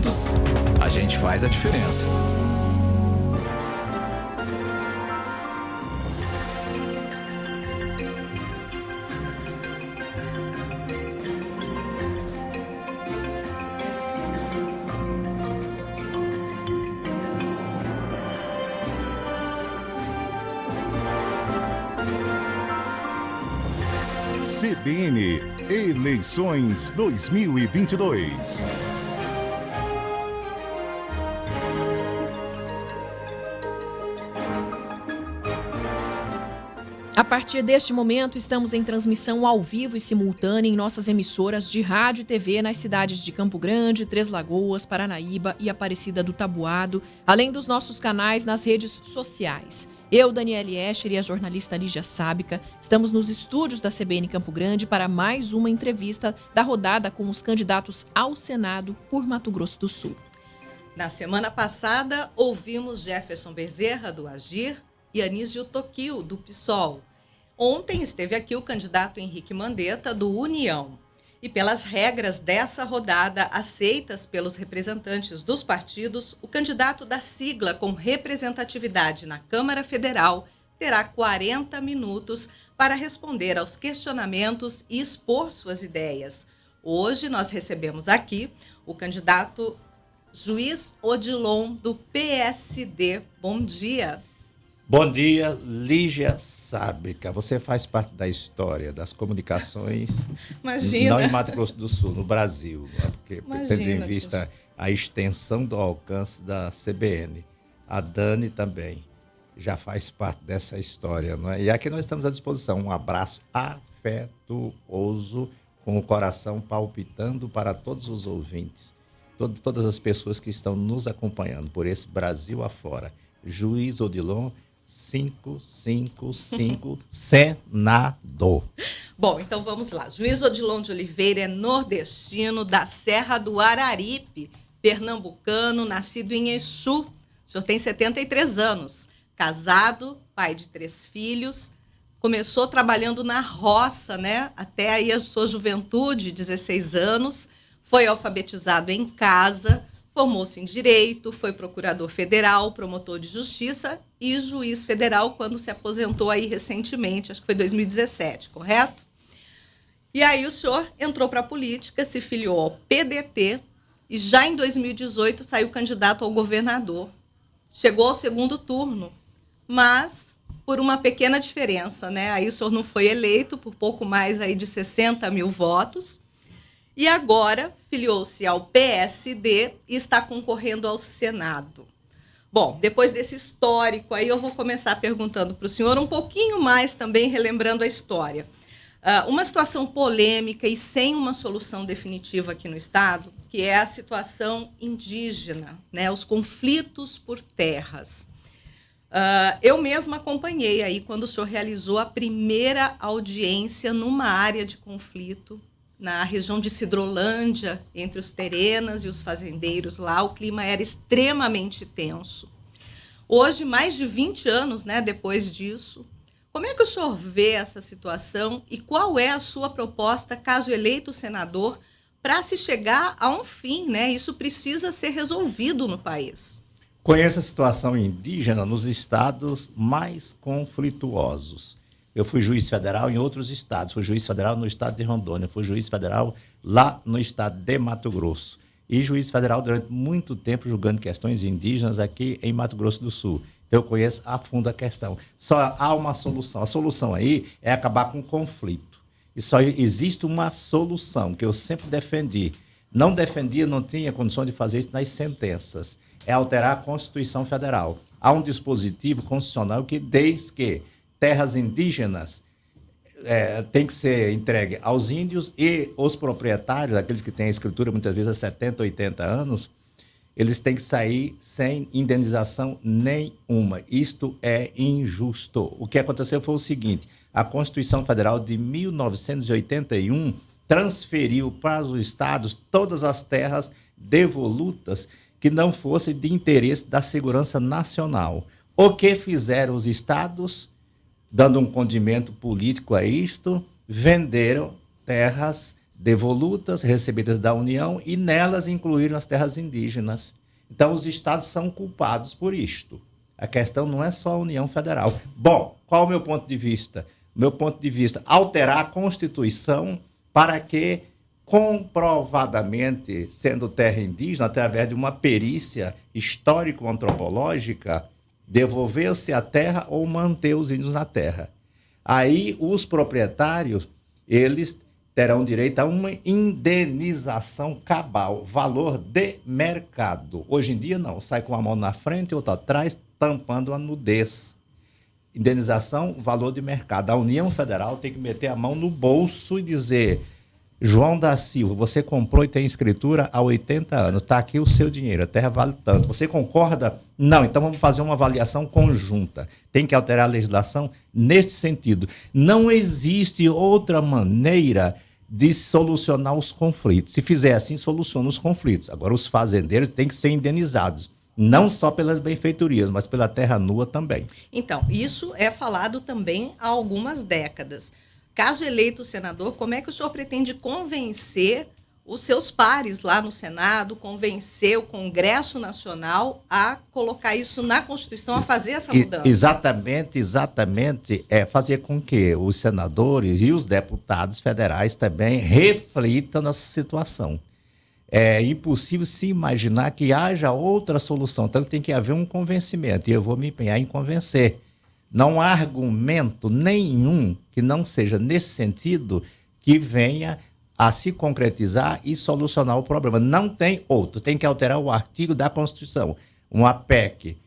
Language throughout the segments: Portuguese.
juntos, a gente faz a diferença. CBN Eleições 2022. A partir deste momento, estamos em transmissão ao vivo e simultânea em nossas emissoras de rádio e TV nas cidades de Campo Grande, Três Lagoas, Paranaíba e Aparecida do Taboado, além dos nossos canais nas redes sociais. Eu, Daniele Escher, e a jornalista Lígia Sábica estamos nos estúdios da CBN Campo Grande para mais uma entrevista da rodada com os candidatos ao Senado por Mato Grosso do Sul. Na semana passada, ouvimos Jefferson Bezerra, do Agir, e Anísio Tokio, do PSOL. Ontem esteve aqui o candidato Henrique Mandetta, do União. E pelas regras dessa rodada, aceitas pelos representantes dos partidos, o candidato da sigla com representatividade na Câmara Federal terá 40 minutos para responder aos questionamentos e expor suas ideias. Hoje nós recebemos aqui o candidato Juiz Odilon, do PSD. Bom dia. Bom dia, Lígia Sábica. Você faz parte da história das comunicações, Imagina. não em Mato Grosso do Sul, no Brasil, porque tendo em vista a extensão do alcance da CBN. A Dani também já faz parte dessa história, não é? E aqui nós estamos à disposição. Um abraço afetuoso, com o coração palpitando para todos os ouvintes, todas as pessoas que estão nos acompanhando por esse Brasil afora. Juiz Odilon 555, senador. Bom, então vamos lá. Juiz Odilon de Oliveira é nordestino da Serra do Araripe, pernambucano, nascido em Exu. O senhor tem 73 anos, casado, pai de 3 filhos. Começou trabalhando na roça, né? Até aí a sua juventude, 16 anos. Foi alfabetizado em casa. Formou-se em Direito, foi procurador federal, promotor de justiça e juiz federal quando se aposentou aí recentemente, acho que foi 2017, correto? E aí o senhor entrou para a política, se filiou ao PDT e já em 2018 saiu candidato ao governador. Chegou ao segundo turno, mas por uma pequena diferença, né? Aí o senhor não foi eleito por pouco mais aí de 60 mil votos. E agora filiou-se ao PSD e está concorrendo ao Senado. Bom, depois desse histórico, aí eu vou começar perguntando para o senhor um pouquinho mais também, relembrando a história. Uma situação polêmica e sem uma solução definitiva aqui no Estado, que é a situação indígena, né, os conflitos por terras. Eu mesma acompanhei aí quando o senhor realizou a primeira audiência numa área de conflito, na região de Sidrolândia, entre os terenas e os fazendeiros lá, o clima era extremamente tenso. Hoje, mais de 20 anos, né, depois disso, como é que o senhor vê essa situação e qual é a sua proposta, caso eleito senador, para se chegar a um fim, né? Isso precisa ser resolvido no país. Conheço a situação indígena nos estados mais conflituosos. Eu fui juiz federal em outros estados. Fui juiz federal no estado de Rondônia. Fui juiz federal lá no estado de Mato Grosso. E juiz federal durante muito tempo julgando questões indígenas aqui em Mato Grosso do Sul. Então eu conheço a fundo a questão. Só há uma solução. A solução aí é acabar com o conflito. E só existe uma solução que eu sempre defendi. Não defendia, não tinha condição de fazer isso nas sentenças. É alterar a Constituição Federal. Há um dispositivo constitucional que diz que terras indígenas tem que ser entregue aos índios e os proprietários, aqueles que têm a escritura muitas vezes há 70, 80 anos, eles têm que sair sem indenização nenhuma. Isto é injusto. O que aconteceu foi o seguinte: a Constituição Federal de 1981 transferiu para os estados todas as terras devolutas que não fossem de interesse da segurança nacional. O que fizeram os estados? Dando um condimento político a isto, venderam terras devolutas, recebidas da União, e nelas incluíram as terras indígenas. Então, os estados são culpados por isto. A questão não é só a União Federal. Bom, qual é o meu ponto de vista? Meu ponto de vista, alterar a Constituição para que, comprovadamente, sendo terra indígena, através de uma perícia histórico-antropológica, devolver-se a terra ou manter os índios na terra. Aí, os proprietários, eles terão direito a uma indenização cabal, valor de mercado. Hoje em dia, não. Sai com a mão na frente e outra atrás, tampando a nudez. Indenização, valor de mercado. A União Federal tem que meter a mão no bolso e dizer: João da Silva, você comprou e tem escritura há 80 anos, está aqui o seu dinheiro, a terra vale tanto. Você concorda? Não, então vamos fazer uma avaliação conjunta. Tem que alterar a legislação neste sentido. Não existe outra maneira de solucionar os conflitos. Se fizer assim, soluciona os conflitos. Agora, os fazendeiros têm que ser indenizados, não só pelas benfeitorias, mas pela terra nua também. Então, isso é falado também há algumas décadas. Caso eleito senador, como é que o senhor pretende convencer os seus pares lá no Senado, convencer o Congresso Nacional a colocar isso na Constituição, a fazer essa mudança? Exatamente, fazer com que os senadores e os deputados federais também reflitam nessa situação. É impossível se imaginar que haja outra solução, então tem que haver um convencimento, e eu vou me empenhar em convencer. Não há argumento nenhum que não seja nesse sentido que venha a se concretizar e solucionar o problema. Não tem outro. Tem que alterar o artigo da Constituição, uma PEC.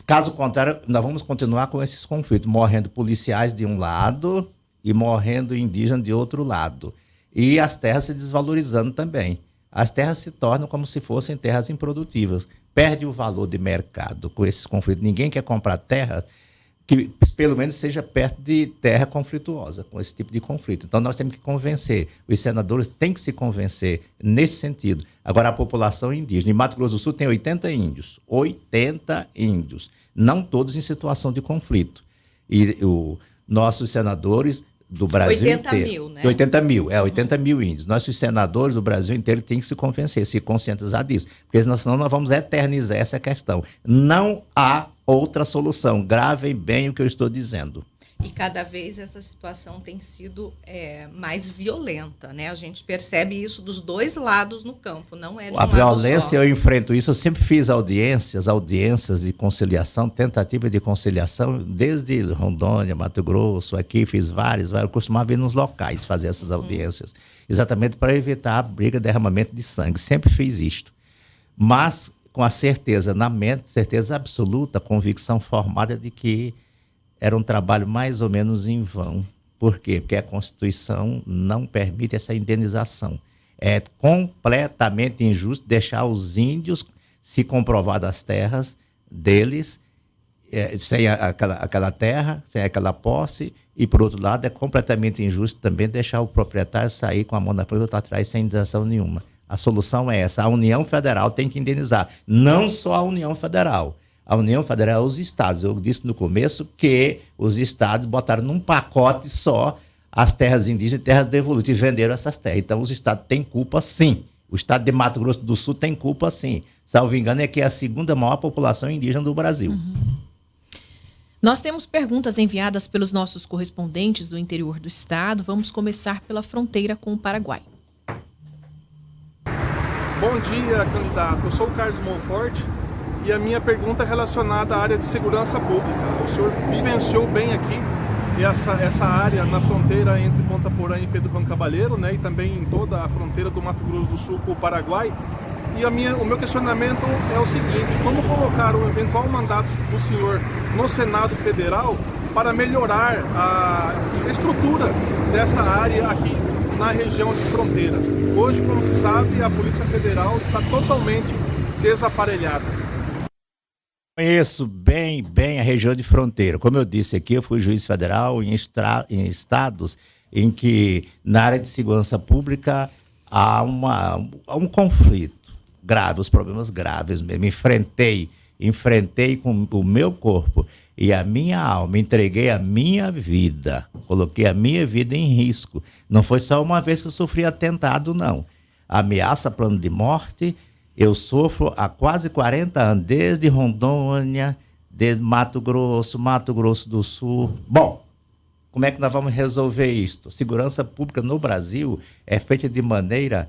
Caso contrário, nós vamos continuar com esses conflitos, morrendo policiais de um lado e morrendo indígenas de outro lado. E as terras se desvalorizando também. As terras se tornam como se fossem terras improdutivas. Perde o valor de mercado com esses conflitos. Ninguém quer comprar terra que pelo menos seja perto de terra conflituosa, com esse tipo de conflito. Então, nós temos que convencer, os senadores têm que se convencer nesse sentido. Agora, a população indígena, em Mato Grosso do Sul tem 80 índios, não todos em situação de conflito. E os nossos senadores do Brasil 80 inteiro... mil, né? 80 mil índios. Nossos senadores do Brasil inteiro têm que se convencer, se conscientizar disso, porque senão nós vamos eternizar essa questão. Não há outra solução. Gravem bem o que eu estou dizendo. E cada vez essa situação tem sido mais violenta, né? A gente percebe isso dos dois lados no campo, não é de um lado só. A violência, eu enfrento isso. Eu sempre fiz audiências de conciliação, tentativa de conciliação, desde Rondônia, Mato Grosso, aqui fiz vários. Eu costumava ir nos locais fazer essas audiências, exatamente para evitar a briga, derramamento de sangue. Sempre fiz isto. Mas com a certeza na mente, certeza absoluta, convicção formada de que era um trabalho mais ou menos em vão. Por quê? Porque a Constituição não permite essa indenização. É completamente injusto deixar os índios se comprovar das terras deles, sem aquela terra, sem aquela posse, e, por outro lado, é completamente injusto também deixar o proprietário sair com a mão na frente e outra atrás sem indenização nenhuma. A solução é essa. A União Federal tem que indenizar. Não só a União Federal. A União Federal é os estados. Eu disse no começo que os estados botaram num pacote só as terras indígenas e terras devolutas e venderam essas terras. Então, os estados têm culpa, sim. O estado de Mato Grosso do Sul tem culpa, sim. Salvo engano, é que é a segunda maior população indígena do Brasil. Nós temos perguntas enviadas pelos nossos correspondentes do interior do estado. Vamos começar pela fronteira com o Paraguai. Bom dia, candidato. Eu sou o Carlos Monfort e a minha pergunta é relacionada à área de segurança pública. O senhor vivenciou bem aqui essa área na fronteira entre Ponta Porã e Pedro Juan Cabaleiro, né, e também em toda a fronteira do Mato Grosso do Sul com o Paraguai. E o meu questionamento é o seguinte: como colocar o eventual mandato do senhor no Senado Federal para melhorar a estrutura dessa área aqui na região de fronteira? Hoje, como se sabe, a Polícia Federal está totalmente desaparelhada. Conheço bem a região de fronteira. Como eu disse aqui, eu fui juiz federal em estados em que, na área de segurança pública, há um conflito grave, os problemas graves mesmo. Enfrentei enfrentei com o meu corpo e a minha alma, entreguei a minha vida, coloquei a minha vida em risco. Não foi só uma vez que eu sofri atentado, não. Ameaça, plano de morte, eu sofro há quase 40 anos, desde Rondônia, desde Mato Grosso do Sul. Bom, como é que nós vamos resolver isto? Segurança pública no Brasil é feita de maneira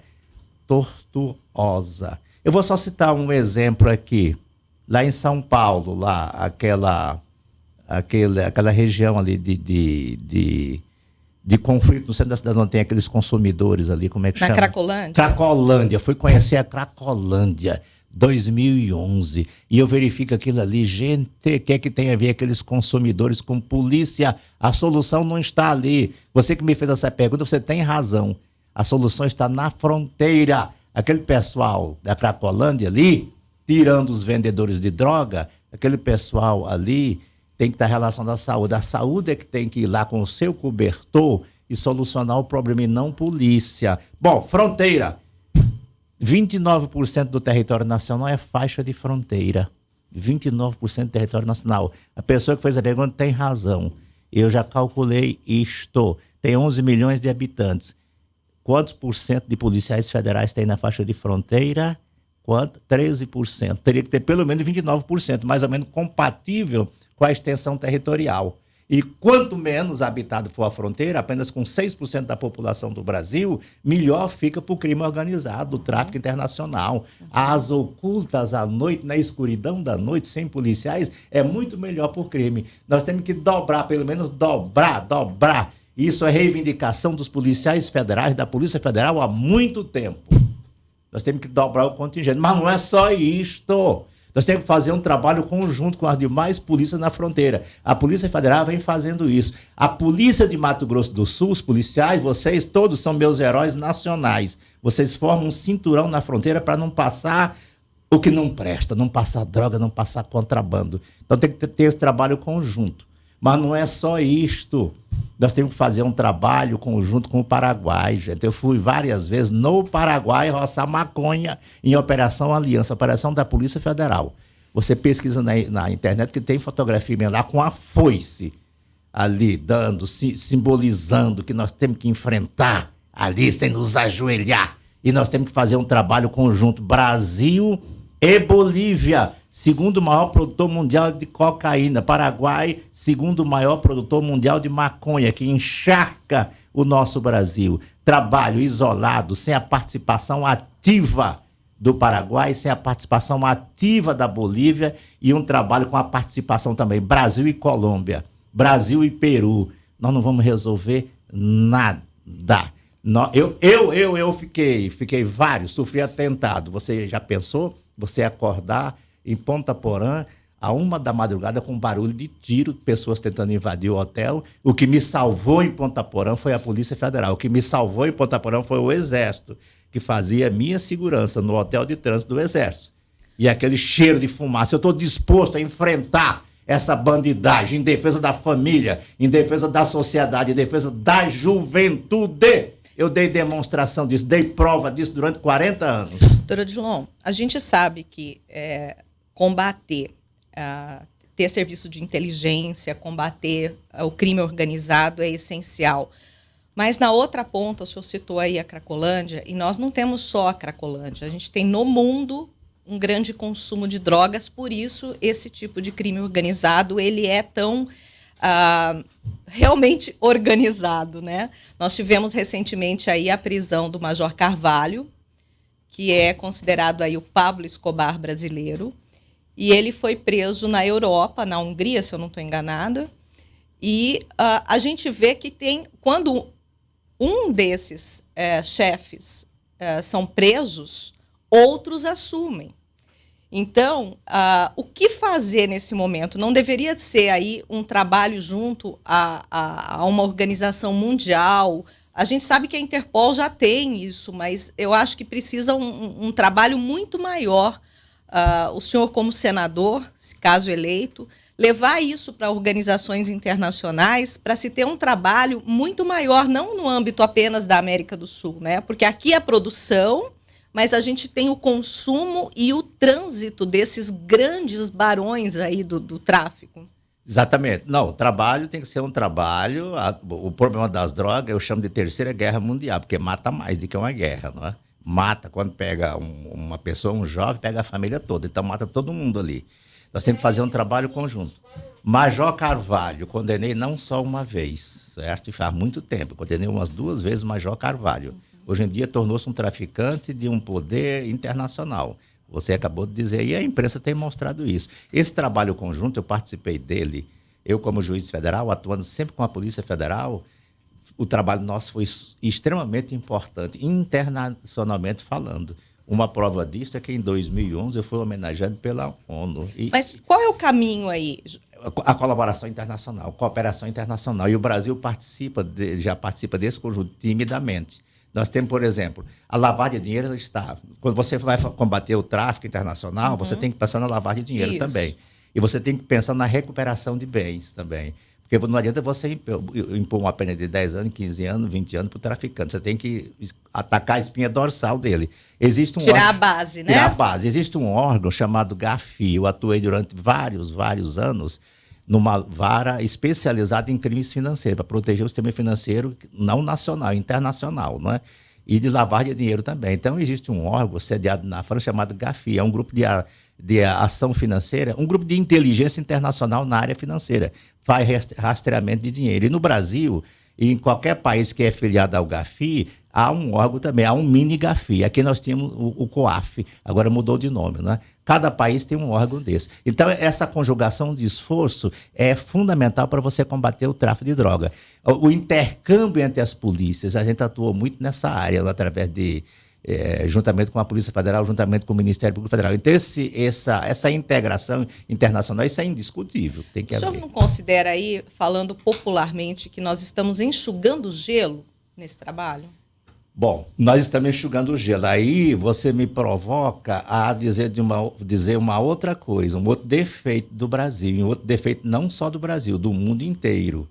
tortuosa. Eu vou só citar um exemplo aqui. Lá em São Paulo, lá, aquela região ali de conflito no centro da cidade, onde tem aqueles consumidores ali, como é que chama? Na Cracolândia? Cracolândia. Fui conhecer a Cracolândia, 2011. E eu verifico aquilo ali, gente, o que é que tem a ver aqueles consumidores com polícia? A solução não está ali. Você que me fez essa pergunta, você tem razão. A solução está na fronteira. Aquele pessoal da Cracolândia ali, tirando os vendedores de droga, aquele pessoal ali tem que estar relacionado à saúde. A saúde é que tem que ir lá com o seu cobertor e solucionar o problema, e não polícia. Bom, fronteira. 29% do território nacional é faixa de fronteira. 29% do território nacional. A pessoa que fez a pergunta tem razão. Eu já calculei isto. Tem 11 milhões de habitantes. Quantos por cento de policiais federais tem na faixa de fronteira? Quanto? 13%. Teria que ter pelo menos 29%, mais ou menos compatível com a extensão territorial. E quanto menos habitado for a fronteira, apenas com 6% da população do Brasil, melhor fica para o crime organizado, o tráfico internacional. As ocultas à noite, na escuridão da noite, sem policiais, é muito melhor para o crime. Nós temos que dobrar, pelo menos dobrar. Isso é reivindicação dos policiais federais, da Polícia Federal, há muito tempo. Nós temos que dobrar o contingente. Mas não é só isto. Nós temos que fazer um trabalho conjunto com as demais polícias na fronteira. A Polícia Federal vem fazendo isso. A Polícia de Mato Grosso do Sul, os policiais, vocês todos são meus heróis nacionais. Vocês formam um cinturão na fronteira para não passar o que não presta, não passar droga, não passar contrabando. Então tem que ter esse trabalho conjunto. Mas não é só isto. Nós temos que fazer um trabalho conjunto com o Paraguai, gente. Eu fui várias vezes no Paraguai roçar maconha em Operação Aliança, operação da Polícia Federal. Você pesquisa na internet que tem fotografia minha lá com a foice ali, simbolizando que nós temos que enfrentar ali sem nos ajoelhar. E nós temos que fazer um trabalho conjunto, Brasil e Bolívia. Segundo maior produtor mundial de cocaína. Paraguai, segundo maior produtor mundial de maconha, que encharca o nosso Brasil. Trabalho isolado, sem a participação ativa do Paraguai, sem a participação ativa da Bolívia, e um trabalho com a participação também Brasil e Colômbia, Brasil e Peru. Nós não vamos resolver nada. Eu fiquei sofri atentado. Você já pensou? Você acordar em Ponta Porã, a 1 da madrugada, com barulho de tiro, pessoas tentando invadir o hotel. O que me salvou em Ponta Porã foi a Polícia Federal. O que me salvou em Ponta Porã foi o Exército, que fazia minha segurança no hotel de trânsito do Exército. E aquele cheiro de fumaça. Eu estou disposto a enfrentar essa bandidagem em defesa da família, em defesa da sociedade, em defesa da juventude. Eu dei demonstração disso, dei prova disso durante 40 anos. Doutora Odilon, a gente sabe que combater, ter serviço de inteligência, combater o crime organizado é essencial. Mas na outra ponta, o senhor citou aí a Cracolândia, e nós não temos só a Cracolândia, a gente tem no mundo um grande consumo de drogas, por isso esse tipo de crime organizado ele é tão realmente organizado, né? Nós tivemos recentemente aí a prisão do Major Carvalho, que é considerado aí o Pablo Escobar brasileiro, e ele foi preso na Europa, na Hungria, se eu não estou enganada, e a gente vê que quando um desses chefes são presos, outros assumem. Então, o que fazer nesse momento? Não deveria ser aí um trabalho junto a uma organização mundial? A gente sabe que a Interpol já tem isso, mas eu acho que precisa um trabalho muito maior. O senhor, como senador, se caso eleito, levar isso para organizações internacionais para se ter um trabalho muito maior, não no âmbito apenas da América do Sul, né? Porque aqui a produção mas a gente tem o consumo e o trânsito desses grandes barões aí do tráfico. Exatamente. Não, o trabalho tem que ser um trabalho. O problema das drogas eu chamo de terceira guerra mundial, porque mata mais do que uma guerra, não é? Mata, quando pega uma pessoa, um jovem, pega a família toda, então mata todo mundo ali. Nós temos que fazer um trabalho conjunto. Major Carvalho, condenei não só uma vez, certo? E faz muito tempo, condenei umas 2 vezes o Major Carvalho. Hoje em dia tornou-se um traficante de um poder internacional. Você acabou de dizer, e a imprensa tem mostrado isso. Esse trabalho conjunto, eu participei dele, eu como juiz federal, atuando sempre com a Polícia Federal, o trabalho nosso foi extremamente importante, internacionalmente falando. Uma prova disso é que em 2011 eu fui homenageado pela ONU. Mas qual é o caminho aí? A colaboração internacional, cooperação internacional. E o Brasil já participa desse conjunto timidamente. Nós temos, por exemplo, a lavagem de dinheiro está. Quando você vai combater o tráfico internacional, você tem que pensar na lavagem de dinheiro também. E você tem que pensar na recuperação de bens também. Porque não adianta você impor uma pena de 10 anos, 15 anos, 20 anos para o traficante. Você tem que atacar a espinha dorsal dele. Tirar a base, né? Tirar a base. Existe um órgão chamado GAFI. Eu atuei durante vários anos numa vara especializada em crimes financeiros, para proteger o sistema financeiro não nacional, internacional, não é? E de lavagem de dinheiro também. Então, existe um órgão sediado na França chamado GAFI. É um grupo de ação financeira, um grupo de inteligência internacional na área financeira. Faz rastreamento de dinheiro. E no Brasil, e em qualquer país que é filiado ao GAFI, há um órgão também, há um mini GAFI. Aqui nós tínhamos o COAF, agora mudou de nome, né? Cada país tem um órgão desse. Então, essa conjugação de esforço é fundamental para você combater o tráfico de droga. O intercâmbio entre as polícias, a gente atuou muito nessa área, através de juntamente com a Polícia Federal, juntamente com o Ministério Público Federal. Então, essa integração internacional, isso é indiscutível. Tem que haver. O senhor não considera aí, falando popularmente, que nós estamos enxugando gelo nesse trabalho? Bom, nós estamos enxugando o gelo. Aí você me provoca a dizer uma outra coisa, um outro defeito do Brasil, um outro defeito não só do Brasil, do mundo inteiro.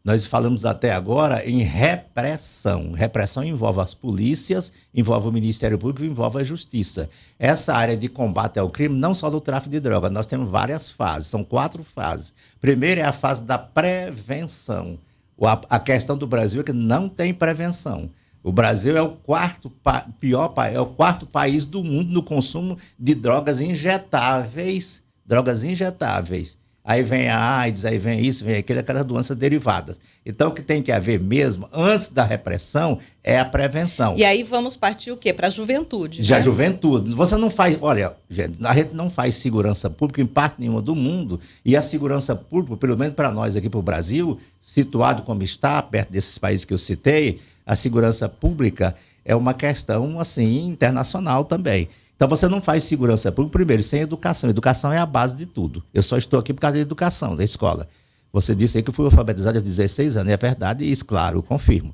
Nós falamos até agora em repressão. Repressão envolve as polícias, envolve o Ministério Público, envolve a Justiça. Essa área de combate ao crime, não só do tráfico de drogas, nós temos várias fases, são 4 fases. Primeiro é a fase da prevenção. A questão do Brasil é que não tem prevenção. O Brasil é o quarto país do mundo no consumo de drogas injetáveis. Aí vem a AIDS, aí vem isso, vem aquilo, aquelas doenças derivadas. Então, o que tem que haver mesmo, antes da repressão, é a prevenção. E aí vamos partir o quê? Para a juventude. Já, né? Juventude. Você não faz... Olha, gente, a gente não faz segurança pública em parte nenhuma do mundo, e a segurança pública, pelo menos para nós aqui para o Brasil, situado como está, perto desses países que eu citei, a segurança pública é uma questão, assim, internacional também. Então, você não faz segurança pública, primeiro, sem educação. Educação é a base de tudo. Eu só estou aqui por causa da educação, da escola. Você disse aí que eu fui alfabetizado aos 16 anos. É verdade isso, claro, eu confirmo.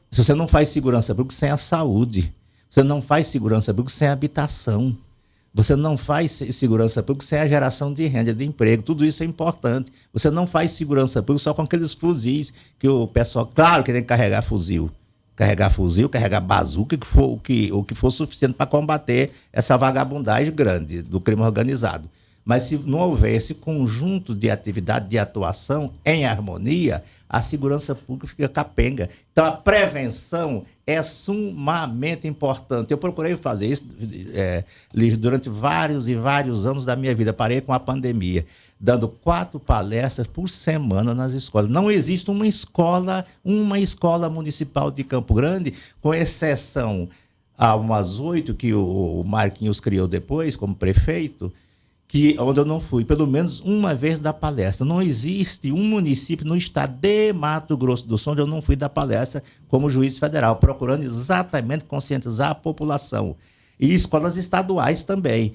Se você não faz segurança pública sem a saúde, você não faz segurança pública sem a habitação, você não faz segurança pública sem a geração de renda, de emprego, tudo isso é importante. Você não faz segurança pública só com aqueles fuzis que o pessoal, claro que tem que carregar fuzil, carregar bazuca, o que for suficiente para combater essa vagabundagem grande do crime organizado. Mas se não houver esse conjunto de atividade, de atuação em harmonia, a segurança pública fica capenga. Então, a prevenção é sumamente importante. Eu procurei fazer isso, durante vários e vários anos da minha vida. Parei com a pandemia, dando 4 palestras por semana nas escolas. Não existe uma escola municipal de Campo Grande, com exceção a umas 8 que o Marquinhos criou depois como prefeito, onde eu não fui, pelo menos uma vez da palestra. Não existe um município no estado de Mato Grosso do Sul onde eu não fui da palestra como juiz federal, procurando exatamente conscientizar a população. E escolas estaduais também.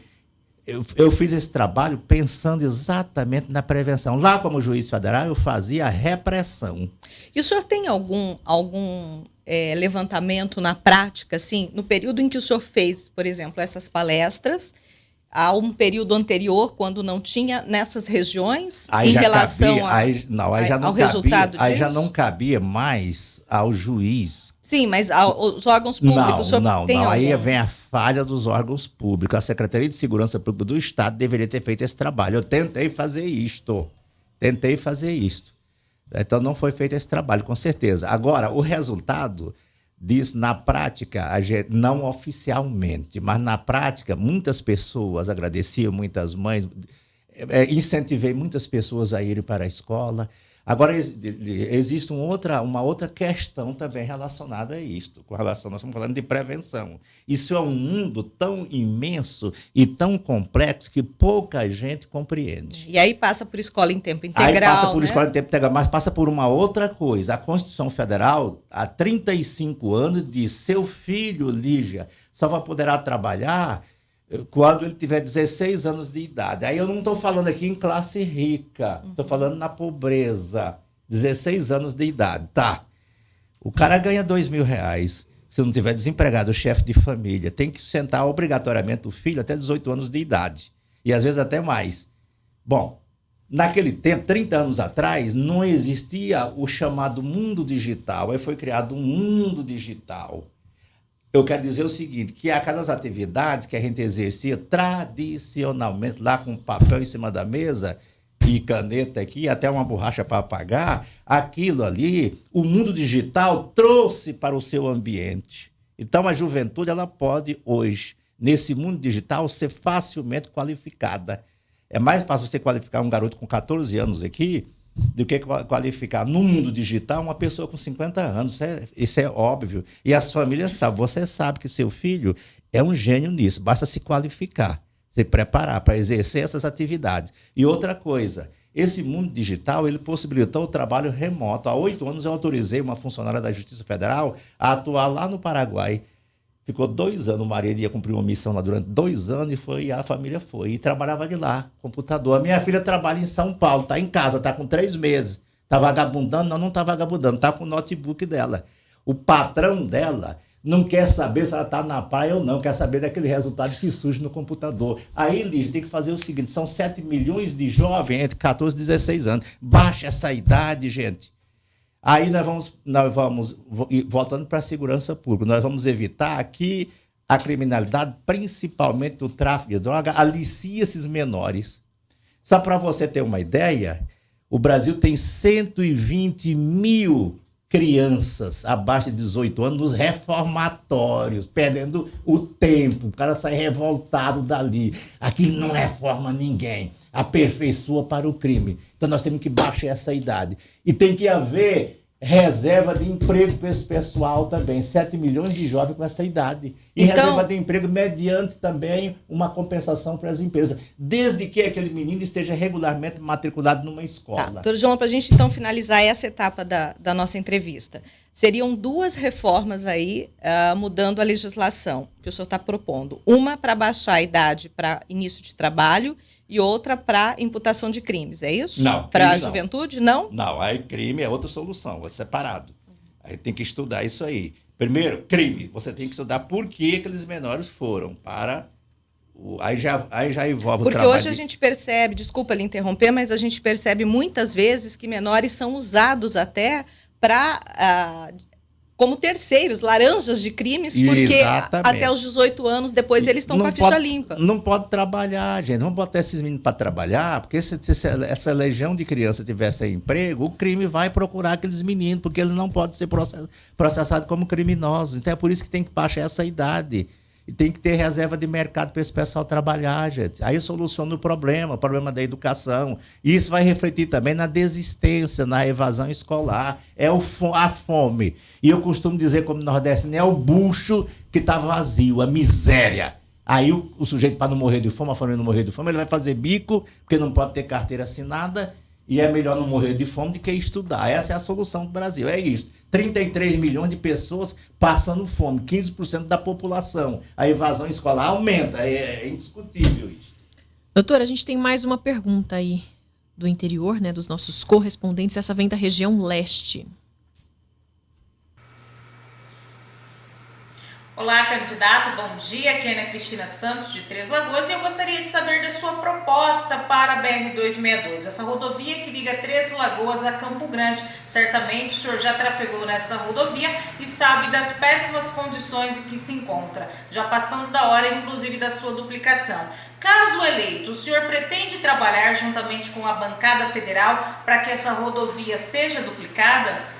Eu fiz esse trabalho pensando exatamente na prevenção. Lá, como juiz federal, eu fazia a repressão. E o senhor tem algum levantamento na prática, assim, no período em que o senhor fez, por exemplo, essas palestras, a um período anterior, quando não tinha nessas regiões, Aí em já relação cabia, ao resultado aí já não cabia mais ao juiz. Sim, mas os órgãos públicos... Não. Aí vem a falha dos órgãos públicos. A Secretaria de Segurança Pública do Estado deveria ter feito esse trabalho. Eu tentei fazer isto. Então não foi feito esse trabalho, com certeza. Agora, o resultado disso, na prática, não oficialmente, mas na prática, muitas pessoas agradeciam, muitas mães, incentivei muitas pessoas a irem para a escola. Agora, existe uma outra questão também relacionada a isto, nós estamos falando de prevenção. Isso é um mundo tão imenso e tão complexo que pouca gente compreende. E aí passa por escola em tempo integral, escola em tempo integral, mas passa por uma outra coisa. A Constituição Federal, há 35 anos, diz: seu filho, Lígia, só vai poderá trabalhar quando ele tiver 16 anos de idade. Aí eu não estou falando aqui em classe rica, estou falando na pobreza. 16 anos de idade, tá. O cara ganha R$2.000. Se não tiver desempregado, o chefe de família tem que sustentar obrigatoriamente o filho até 18 anos de idade. E às vezes até mais. Bom, naquele tempo, 30 anos atrás, não existia o chamado mundo digital. Aí foi criado um mundo digital. Eu quero dizer o seguinte, que aquelas atividades que a gente exercia tradicionalmente, lá com papel em cima da mesa e caneta aqui, até uma borracha para apagar, aquilo ali, o mundo digital trouxe para o seu ambiente. Então a juventude, ela pode hoje, nesse mundo digital, ser facilmente qualificada. É mais fácil você qualificar um garoto com 14 anos aqui do que qualificar no mundo digital uma pessoa com 50 anos. Isso é óbvio. E as famílias sabem. Você sabe que seu filho é um gênio nisso. Basta se qualificar, se preparar para exercer essas atividades. E outra coisa, esse mundo digital, ele possibilitou o trabalho remoto. Há 8 anos eu autorizei uma funcionária da Justiça Federal a atuar lá no Paraguai. Ficou 2 anos, o marido ia cumprir uma missão lá durante 2 anos e a família foi. E trabalhava de lá, computador. A minha filha trabalha em São Paulo, está em casa, está com 3 meses. Está vagabundando? Não está vagabundando, está com o notebook dela. O patrão dela não quer saber se ela está na praia ou não, quer saber daquele resultado que surge no computador. Aí, Lígia, tem que fazer o seguinte, são 7 milhões de jovens entre 14 e 16 anos. Baixa essa idade, gente. Aí nós vamos, voltando para a segurança pública, nós vamos evitar que a criminalidade, principalmente o tráfico de droga, alicie esses menores. Só para você ter uma ideia, o Brasil tem 120 mil crianças abaixo de 18 anos nos reformatórios, perdendo o tempo. O cara sai revoltado dali. Aqui não reforma ninguém, aperfeiçoa para o crime. Então nós temos que baixar essa idade. E tem que haver reserva de emprego para esse pessoal também. 7 milhões de jovens com essa idade. E então, reserva de emprego mediante também uma compensação para as empresas. Desde que aquele menino esteja regularmente matriculado numa escola. Tá, doutor João, para a gente então finalizar essa etapa da nossa entrevista, seriam 2 reformas aí, mudando a legislação que o senhor está propondo. Uma para baixar a idade para início de trabalho e outra para imputação de crimes, é isso? Não. Para a juventude, não? Não, aí crime é outra solução, é separado. Aí tem que estudar isso aí. Primeiro, crime. Você tem que estudar por que aqueles menores foram para... Aí já envolve o trabalho. Porque hoje a gente percebe, desculpa lhe interromper, mas a gente percebe muitas vezes que menores são usados até para... como terceiros, laranjas de crimes, porque exatamente, até os 18 anos, depois eles estão com a ficha limpa. Não pode trabalhar, gente. Vamos botar esses meninos para trabalhar, porque se essa legião de crianças tivesse emprego, o crime vai procurar aqueles meninos, porque eles não podem ser processados como criminosos. Então é por isso que tem que baixar essa idade. E tem que ter reserva de mercado para esse pessoal trabalhar, gente. Aí soluciona o problema da educação. E isso vai refletir também na desistência, na evasão escolar. É a fome. E eu costumo dizer, como nordestino, é o bucho que está vazio, a miséria. Aí o sujeito, para não morrer de fome, a família não morrer de fome, ele vai fazer bico, porque não pode ter carteira assinada, e é melhor não morrer de fome do que estudar. Essa é a solução do Brasil, é isso. 33 milhões de pessoas passando fome, 15% da população. A evasão escolar aumenta, é indiscutível isso. Doutora, a gente tem mais uma pergunta aí do interior, né, dos nossos correspondentes. Essa vem da região leste. Olá, candidato, bom dia. Aqui é Ana Cristina Santos, de Três Lagoas, e eu gostaria de saber da sua proposta para a BR-262, essa rodovia que liga Três Lagoas a Campo Grande. Certamente o senhor já trafegou nessa rodovia e sabe das péssimas condições em que se encontra, já passando da hora, inclusive, da sua duplicação. Caso eleito, o senhor pretende trabalhar juntamente com a bancada federal para que essa rodovia seja duplicada?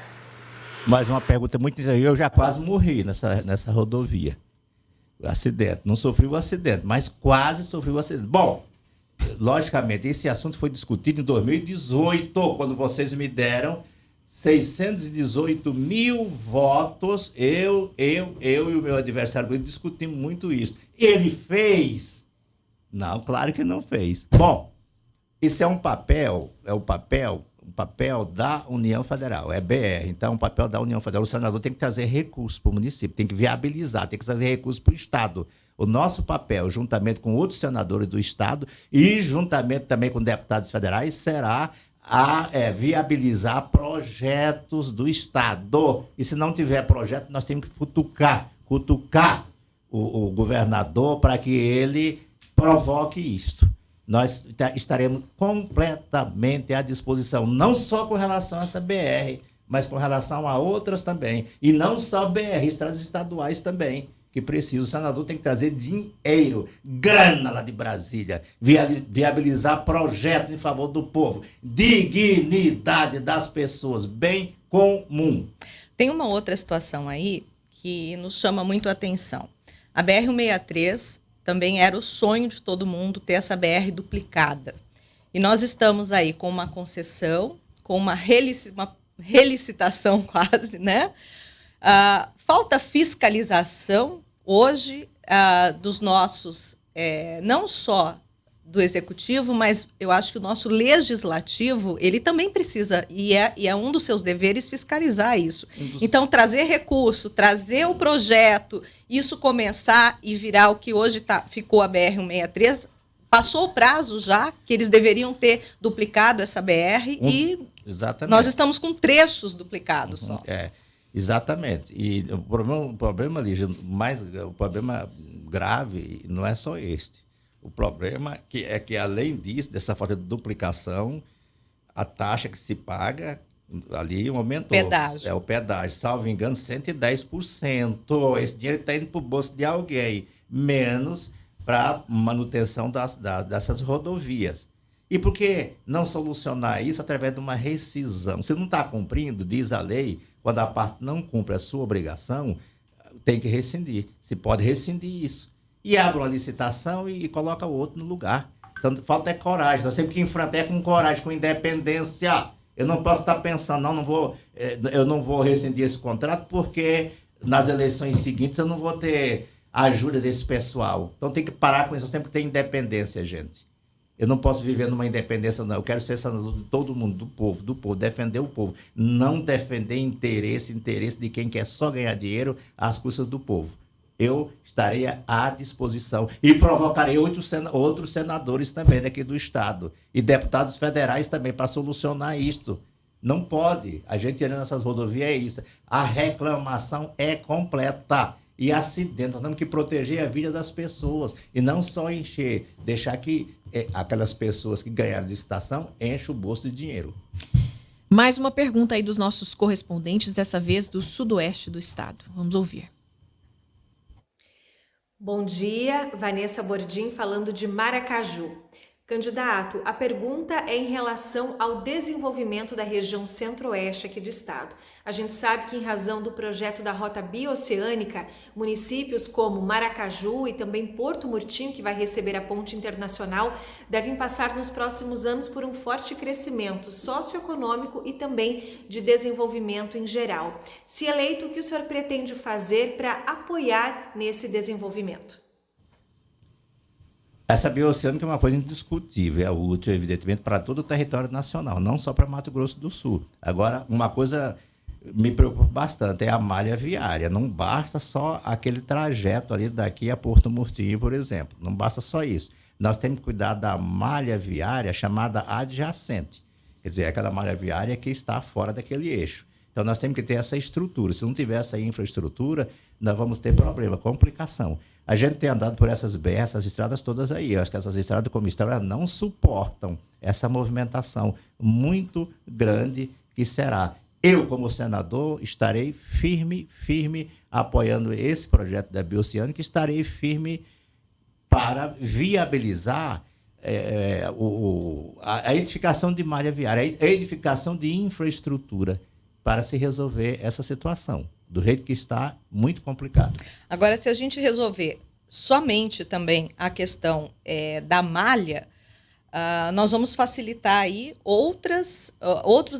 Mais uma pergunta muito interessante. Eu já quase morri nessa rodovia. Acidente. Não sofri o acidente, mas quase sofri o acidente. Bom, logicamente, esse assunto foi discutido em 2018, quando vocês me deram 618 mil votos. Eu e o meu adversário discutimos muito isso. Ele fez? Não, claro que não fez. Bom, isso é um papel da União Federal, é BR, então o papel da União Federal. O senador tem que trazer recursos para o município, tem que viabilizar, tem que trazer recursos para o Estado. O nosso papel, juntamente com outros senadores do Estado e juntamente também com deputados federais, será viabilizar projetos do Estado. E se não tiver projeto, nós temos que cutucar o governador para que ele provoque isto. Nós estaremos completamente à disposição, não só com relação a essa BR, mas com relação a outras também. E não só BR, estradas estaduais também, que precisam. O senador tem que trazer dinheiro, grana lá de Brasília, viabilizar projetos em favor do povo, dignidade das pessoas, bem comum. Tem uma outra situação aí que nos chama muito a atenção. A BR-163... também era o sonho de todo mundo ter essa BR duplicada. E nós estamos aí com uma concessão, com uma relicitação quase, né? Falta fiscalização hoje dos nossos, não só do executivo, mas eu acho que o nosso legislativo, ele também precisa, e é um dos seus deveres, fiscalizar isso. Então, trazer recurso, trazer o projeto, isso começar e virar o que hoje ficou a BR-163, passou o prazo já, que eles deveriam ter duplicado essa BR, e exatamente. Nós estamos com trechos duplicados só. Exatamente. E o problema, Lígia, o problema grave não é só este. O problema é que, além disso, dessa falta de duplicação, a taxa que se paga ali aumentou. Pedágio. É o pedágio, salvo engano, 110%. Esse dinheiro está indo para o bolso de alguém, menos para manutenção dessas rodovias. E por que não solucionar isso através de uma rescisão? Se não está cumprindo, diz a lei, quando a parte não cumpre a sua obrigação, tem que rescindir. Se pode rescindir isso. E abre uma licitação e coloca o outro no lugar. Então, falta coragem. Nós temos que enfrentar com coragem, com independência. Eu não posso estar pensando, eu não vou rescindir esse contrato porque nas eleições seguintes eu não vou ter a ajuda desse pessoal. Então, tem que parar com isso. Nós temos que ter independência, gente. Eu não posso viver numa independência, não. Eu quero ser senador de todo mundo, do povo, defender o povo. Não defender interesse de quem quer só ganhar dinheiro às custas do povo. Eu estarei à disposição e provocarei outros senadores também daqui do Estado e deputados federais também para solucionar isto. Não pode. A gente olhando nessas rodovias é isso. A reclamação é completa. E acidente, nós temos que proteger a vida das pessoas e não só deixar que aquelas pessoas que ganharam licitação enchem o bolso de dinheiro. Mais uma pergunta aí dos nossos correspondentes, dessa vez do sudoeste do estado. Vamos ouvir. Bom dia, Vanessa Bordim falando de Maracaju. Candidato, a pergunta é em relação ao desenvolvimento da região centro-oeste aqui do estado. A gente sabe que, em razão do projeto da Rota Bioceânica, municípios como Maracaju e também Porto Murtinho, que vai receber a ponte internacional, devem passar nos próximos anos por um forte crescimento socioeconômico e também de desenvolvimento em geral. Se eleito, o que o senhor pretende fazer para apoiar nesse desenvolvimento? Essa bioceânica é uma coisa indiscutível, é útil, evidentemente, para todo o território nacional, não só para Mato Grosso do Sul. Agora, uma coisa me preocupa bastante é a malha viária. Não basta só aquele trajeto ali daqui a Porto Murtinho, por exemplo. Não basta só isso. Nós temos que cuidar da malha viária chamada adjacente. Quer dizer, aquela malha viária que está fora daquele eixo. Então, nós temos que ter essa estrutura. Se não tiver essa infraestrutura, nós vamos ter problema, complicação. A gente tem andado por essas BR, essas estradas todas aí. Eu acho que essas estradas como estrada não suportam essa movimentação muito grande que será. Eu, como senador, estarei firme apoiando esse projeto da Bioceânica, estarei firme para viabilizar a edificação de malha viária, a edificação de infraestrutura para se resolver essa situação. Do jeito que está, muito complicado. Agora, se a gente resolver somente também a questão da malha, nós vamos facilitar aí outros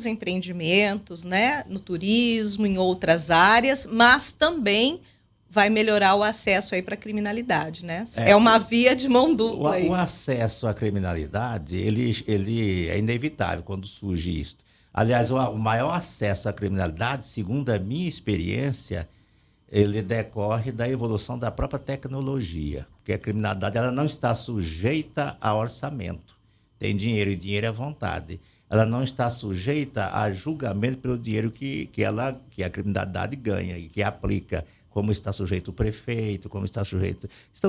empreendimentos, né, no turismo, em outras áreas, mas também vai melhorar o acesso aí para a criminalidade, né? É uma via de mão dupla aí. O acesso à criminalidade, ele é inevitável quando surge isso. Aliás, o maior acesso à criminalidade, segundo a minha experiência, ele decorre da evolução da própria tecnologia, porque a criminalidade ela não está sujeita a orçamento. Tem dinheiro, e dinheiro é vontade. Ela não está sujeita a julgamento pelo dinheiro que a criminalidade ganha e que aplica, como está sujeito o prefeito, estão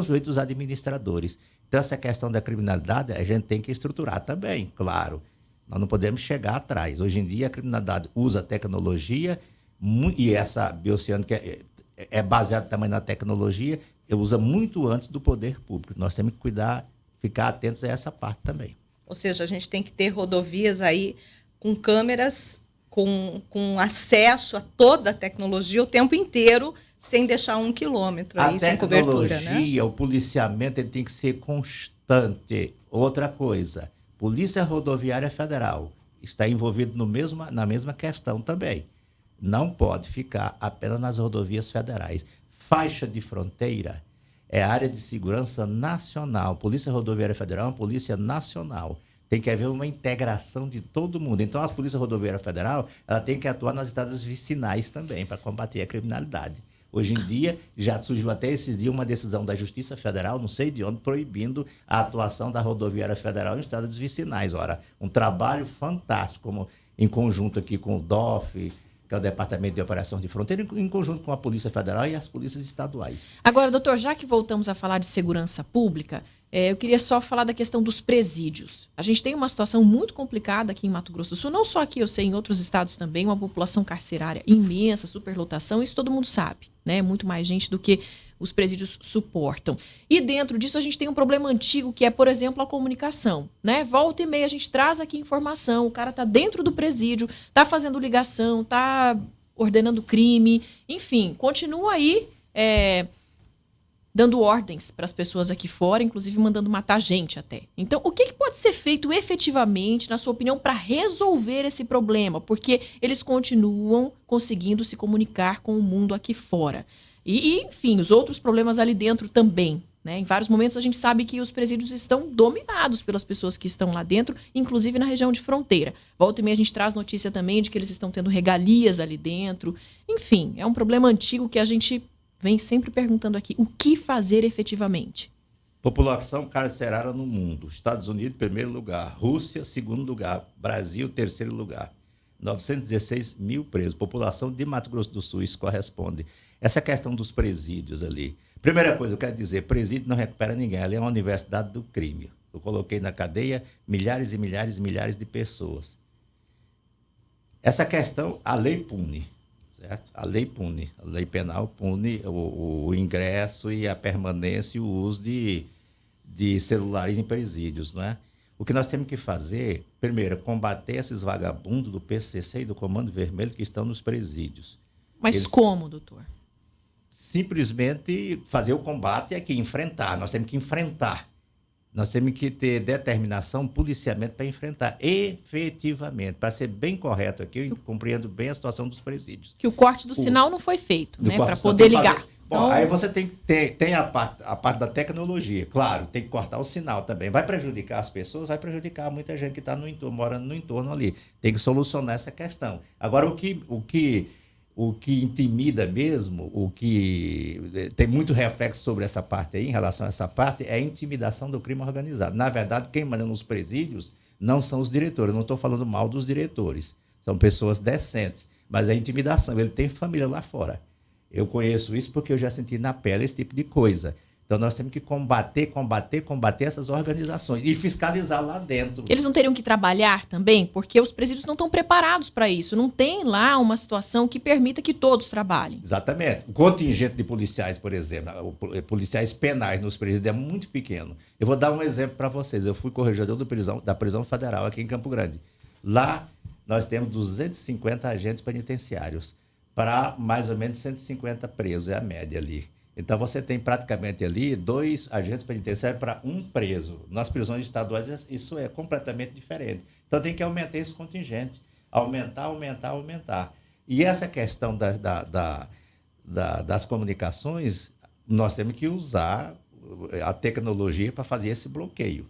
sujeitos os administradores. Então, essa questão da criminalidade a gente tem que estruturar também, claro. Nós não podemos chegar atrás. Hoje em dia, a criminalidade usa tecnologia e essa Bioceânica é baseada também na tecnologia, usa muito antes do poder público. Nós temos que cuidar, ficar atentos a essa parte também. Ou seja, a gente tem que ter rodovias aí com câmeras, com acesso a toda a tecnologia o tempo inteiro, sem deixar 1 quilômetro aí, sem cobertura, né? A tecnologia, o policiamento, ele tem que ser constante. Outra coisa, Polícia Rodoviária Federal está envolvido na mesma questão também. Não pode ficar apenas nas rodovias federais. Faixa de fronteira é área de segurança nacional. Polícia Rodoviária Federal é uma polícia nacional. Tem que haver uma integração de todo mundo. Então, a Polícia Rodoviária Federal ela tem que atuar nas estradas vicinais também para combater a criminalidade. Hoje em dia, já surgiu até esses dias uma decisão da Justiça Federal, não sei de onde, proibindo a atuação da Rodoviária Federal em estradas vicinais. Ora, um trabalho fantástico, como em conjunto aqui com o DOF, que é o Departamento de Operações de Fronteira, em conjunto com a Polícia Federal e as polícias estaduais. Agora, doutor, já que voltamos a falar de segurança pública, eu queria só falar da questão dos presídios. A gente tem uma situação muito complicada aqui em Mato Grosso do Sul, não só aqui, eu sei, em outros estados também, uma população carcerária imensa, superlotação, isso todo mundo sabe, né? Muito mais gente do que os presídios suportam. E dentro disso a gente tem um problema antigo que é, por exemplo, a comunicação, né? Volta e meia a gente traz aqui informação, o cara tá dentro do presídio, tá fazendo ligação, tá ordenando crime, enfim, continua aí dando ordens para as pessoas aqui fora, inclusive mandando matar gente até. Então, o que pode ser feito efetivamente, na sua opinião, para resolver esse problema? Porque eles continuam conseguindo se comunicar com o mundo aqui fora. E, enfim, os outros problemas ali dentro também, né? Em vários momentos a gente sabe que os presídios estão dominados pelas pessoas que estão lá dentro, inclusive na região de fronteira. Volta e meia a gente traz notícia também de que eles estão tendo regalias ali dentro. Enfim, é um problema antigo que a gente vem sempre perguntando aqui, o que fazer efetivamente? População carcerária no mundo. Estados Unidos, primeiro lugar. Rússia, segundo lugar. Brasil, terceiro lugar. 916 mil presos. População de Mato Grosso do Sul, isso corresponde. Essa questão dos presídios ali. Primeira coisa, eu quero dizer, presídio não recupera ninguém. Ali é uma universidade do crime. Eu coloquei na cadeia milhares e milhares e milhares de pessoas. Essa questão, a lei pune. Certo? A lei pune, a lei penal pune o ingresso e a permanência e o uso de celulares em presídios, não é? O que nós temos que fazer, primeiro, é combater esses vagabundos do PCC e do Comando Vermelho que estão nos presídios. Mas como, doutor? Simplesmente fazer o combate aqui, enfrentar. Nós temos que enfrentar. Nós temos que ter determinação, policiamento para enfrentar efetivamente. Para ser bem correto aqui, eu compreendo bem a situação dos presídios. Que o corte do sinal não foi feito, né? Para poder ligar. Bom, então, aí você tem a parte da tecnologia, claro, tem que cortar o sinal também. Vai prejudicar as pessoas? Vai prejudicar muita gente que está morando no entorno ali. Tem que solucionar essa questão. Agora, o que intimida mesmo, o que tem muito reflexo sobre essa parte aí, em relação a essa parte, é a intimidação do crime organizado. Na verdade, quem manda nos presídios não são os diretores. Eu não estou falando mal dos diretores. São pessoas decentes. mas é intimidação. Ele tem família lá fora. Eu conheço isso porque eu já senti na pele esse tipo de coisa. Então, nós temos que combater essas organizações e fiscalizar lá dentro. Eles não teriam que trabalhar também? Porque os presídios não estão preparados para isso. Não tem lá uma situação que permita que todos trabalhem. Exatamente. O contingente de policiais, por exemplo, policiais penais nos presídios é muito pequeno. Eu vou dar um exemplo para vocês. Eu fui corregedor da prisão federal aqui em Campo Grande. Lá, nós temos 250 agentes penitenciários para mais ou menos 150 presos, é a média ali. Então, você tem praticamente ali 2 agentes penitenciários para 1 preso. Nas prisões estaduais, isso é completamente diferente. Então, tem que aumentar esse contingente. Aumentar. E essa questão das comunicações, nós temos que usar a tecnologia para fazer esse bloqueio.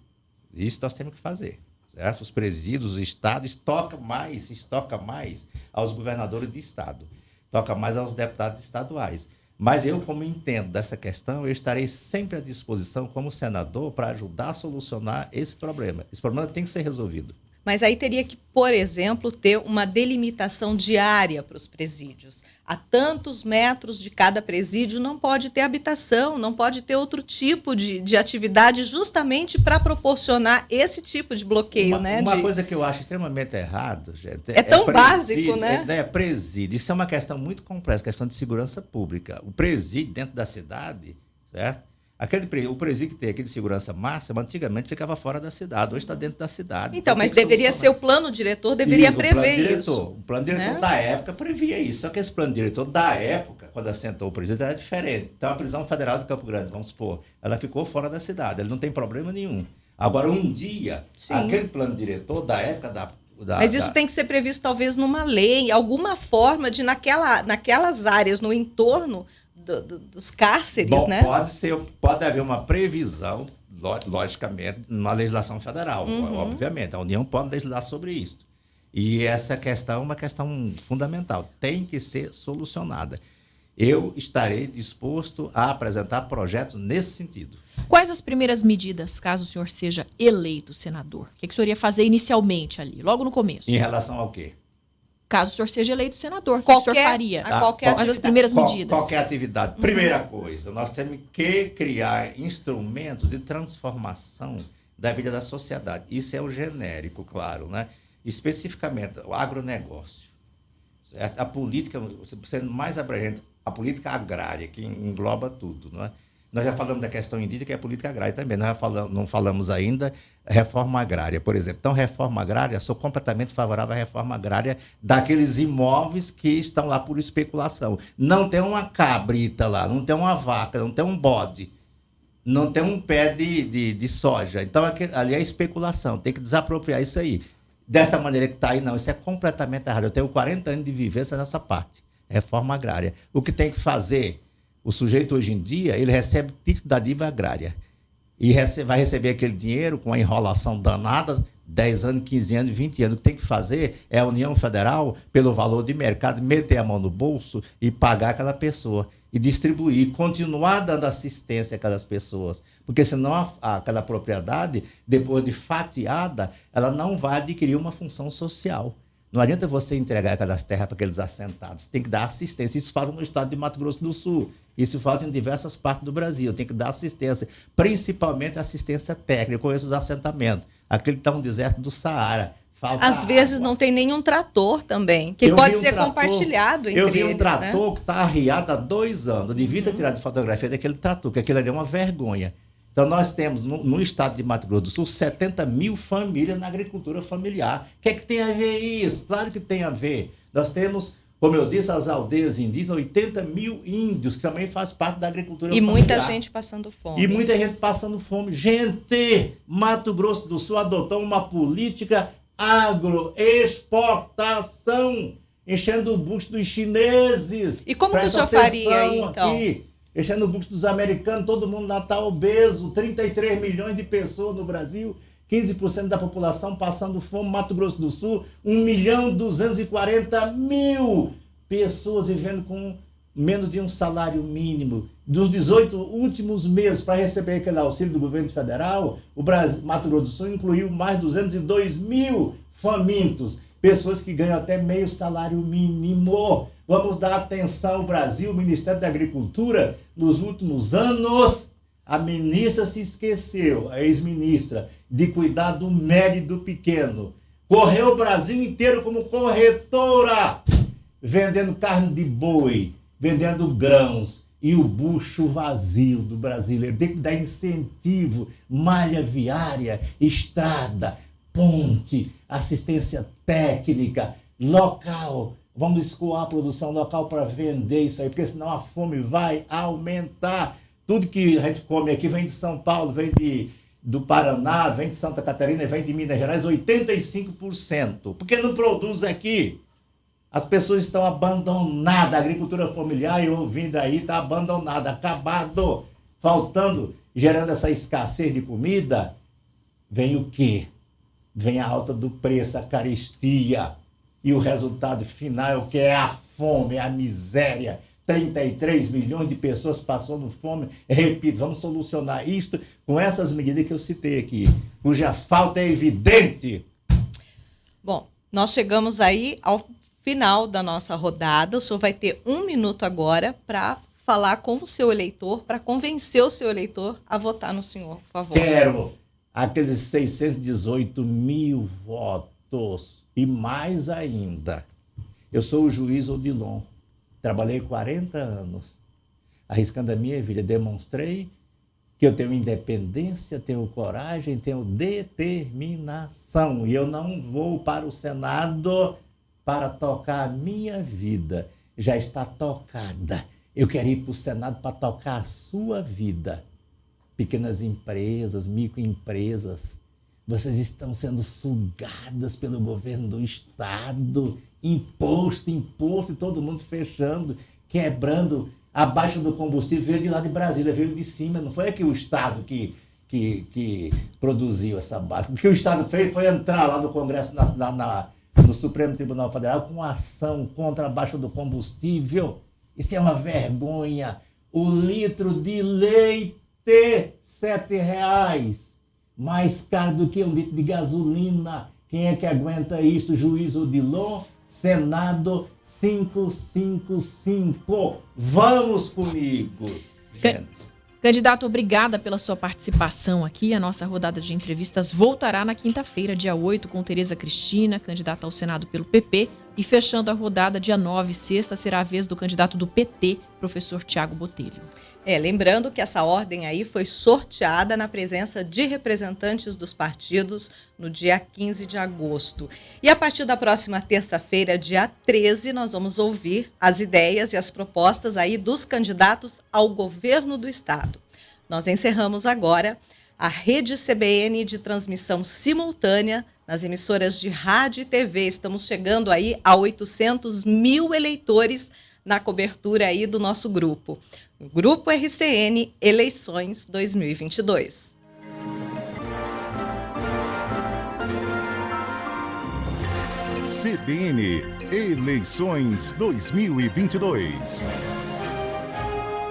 Isso nós temos que fazer. Certo? Os presídios, o Estado, estoca mais aos governadores de Estado, toca mais aos deputados estaduais. Mas eu, como entendo dessa questão, eu estarei sempre à disposição como senador para ajudar a solucionar esse problema. Esse problema tem que ser resolvido. Mas aí teria que, por exemplo, ter uma delimitação diária para os presídios. A tantos metros de cada presídio não pode ter habitação, não pode ter outro tipo de atividade justamente para proporcionar esse tipo de bloqueio. Uma coisa que eu acho extremamente errado, gente, é tão básico, né? Presídio. Isso é uma questão muito complexa, questão de segurança pública. O presídio dentro da cidade, certo? O presídio que tem aquele de segurança máxima, antigamente ficava fora da cidade, hoje está dentro da cidade. Então, mas deveria ser o plano diretor, deveria prever isso. O plano diretor da época previa isso, só que esse plano diretor da época, quando assentou o presídio, era diferente. Então, a prisão federal de Campo Grande, vamos supor, ela ficou fora da cidade, ele não tem problema nenhum. Agora, um dia, aquele plano diretor da época Mas isso tem que ser previsto talvez numa lei, alguma forma de naquelas áreas no entorno dos cárceres, né? Pode haver uma previsão, logicamente, na legislação federal, obviamente. A União pode legislar sobre isso. E essa questão é uma questão fundamental, tem que ser solucionada. Eu estarei disposto a apresentar projetos nesse sentido. Quais as primeiras medidas, caso o senhor seja eleito senador? O que o senhor ia fazer inicialmente ali, logo no começo? Em relação ao quê? Caso o senhor seja eleito senador, o que o senhor faria? Quais as primeiras medidas? Qualquer atividade. Primeira coisa, nós temos que criar instrumentos de transformação da vida da sociedade. Isso é o genérico, claro, né? Especificamente, o agronegócio. Certo? A política, sendo mais abrangente, a política agrária, que engloba tudo, não é? Nós já falamos da questão indígena, que é a política agrária também. Nós não falamos ainda reforma agrária, por exemplo. Então, reforma agrária, sou completamente favorável à reforma agrária daqueles imóveis que estão lá por especulação. Não tem uma cabrita lá, não tem uma vaca, não tem um bode, não tem um pé de soja. Então, ali é especulação, tem que desapropriar isso aí. Dessa maneira que está aí, não, isso é completamente errado. Eu tenho 40 anos de vivência nessa parte, reforma agrária. O que tem que fazer? O sujeito, hoje em dia, ele recebe título da dívida agrária e vai receber aquele dinheiro com a enrolação danada, 10 anos, 15 anos, 20 anos. O que tem que fazer é a União Federal, pelo valor de mercado, meter a mão no bolso e pagar aquela pessoa e distribuir, continuar dando assistência àquelas pessoas, porque senão aquela propriedade, depois de fatiada, ela não vai adquirir uma função social. Não adianta você entregar aquelas terras para aqueles assentados. Tem que dar assistência. Isso falta no estado de Mato Grosso do Sul. Isso falta em diversas partes do Brasil. Tem que dar assistência, principalmente assistência técnica. Eu conheço os assentamentos. Aquele que está um deserto do Saara. Às vezes não tem nenhum trator também, que pode ser compartilhado entre eles. Eu vi um trator que está arriado há 2 anos. Eu devia ter tirado fotografia daquele trator, porque aquilo ali é uma vergonha. Então, nós temos, no estado de Mato Grosso do Sul, 70 mil famílias na agricultura familiar. O que é que tem a ver isso? Claro que tem a ver. Nós temos, como eu disse, as aldeias indígenas, 80 mil índios, que também faz parte da agricultura familiar. E muita gente passando fome. E muita gente passando fome. Gente, Mato Grosso do Sul adotou uma política agroexportação, enchendo o bucho dos chineses. E como que o senhor faria aí, então? Aqui, enchendo o bucho dos americanos, todo mundo lá está obeso, 33 milhões de pessoas no Brasil, 15% da população passando fome, Mato Grosso do Sul, 1.240.000 pessoas vivendo com menos de um salário mínimo. Dos 18 últimos meses para receber aquele auxílio do governo federal, o Mato Grosso do Sul incluiu mais 202 mil famintos. pessoas que ganham até meio salário mínimo. Vamos dar atenção ao Brasil. O Ministério da Agricultura, nos últimos anos, a ministra se esqueceu, a ex-ministra, de cuidar do médio e do pequeno. Correu o Brasil inteiro como corretora, vendendo carne de boi, vendendo grãos, e o bucho vazio do brasileiro. Tem que dar incentivo, malha viária, estrada, ponte, assistência técnica, local. Vamos escoar a produção local para vender isso aí, porque senão a fome vai aumentar. Tudo que a gente come aqui vem de São Paulo, vem do Paraná, vem de Santa Catarina, vem de Minas Gerais, 85%. Porque não produz aqui? As pessoas estão abandonadas, a agricultura familiar, eu ouvindo aí, está abandonada, acabado, faltando, gerando essa escassez de comida. Vem o quê? Vem a alta do preço, a carestia. E o resultado final é o que? É a fome, é a miséria. 33 milhões de pessoas passando fome. Repito, vamos solucionar isto com essas medidas que eu citei aqui, cuja falta é evidente. Bom, nós chegamos aí ao final da nossa rodada. O senhor vai ter 1 minuto agora para falar com o seu eleitor, para convencer o seu eleitor a votar no senhor, por favor. Quero aqueles 618 mil votos e mais ainda. Eu sou o juiz Odilon. Trabalhei 40 anos, arriscando a minha vida. Demonstrei que eu tenho independência, tenho coragem, tenho determinação. E eu não vou para o Senado para tocar a minha vida. Já está tocada. Eu quero ir para o Senado para tocar a sua vida. Pequenas empresas, microempresas, vocês estão sendo sugadas pelo governo do Estado. Imposto, e todo mundo fechando, quebrando. Abaixo do combustível veio de lá de Brasília, veio de cima. Não foi aqui o Estado que produziu essa baixa. O que o Estado fez foi entrar lá no Congresso, no Supremo Tribunal Federal, com ação contra a baixa do combustível. Isso é uma vergonha. O litro de leite, R$7, mais caro do que um litro de gasolina. Quem é que aguenta isso? Juiz Odilon, Senado 555. Vamos comigo, gente. Candidato, obrigada pela sua participação aqui. A nossa rodada de entrevistas voltará na quinta-feira, dia 8, com Tereza Cristina, candidata ao Senado pelo PP. E fechando a rodada, dia 9, sexta, será a vez do candidato do PT, professor Tiago Botelho. Lembrando que essa ordem aí foi sorteada na presença de representantes dos partidos no dia 15 de agosto. E a partir da próxima terça-feira, dia 13, nós vamos ouvir as ideias e as propostas aí dos candidatos ao governo do Estado. Nós encerramos agora a rede CBN de transmissão simultânea nas emissoras de rádio e TV. Estamos chegando aí a 800 mil eleitores na cobertura aí do nosso grupo. O Grupo RCN Eleições 2022. CBN Eleições 2022.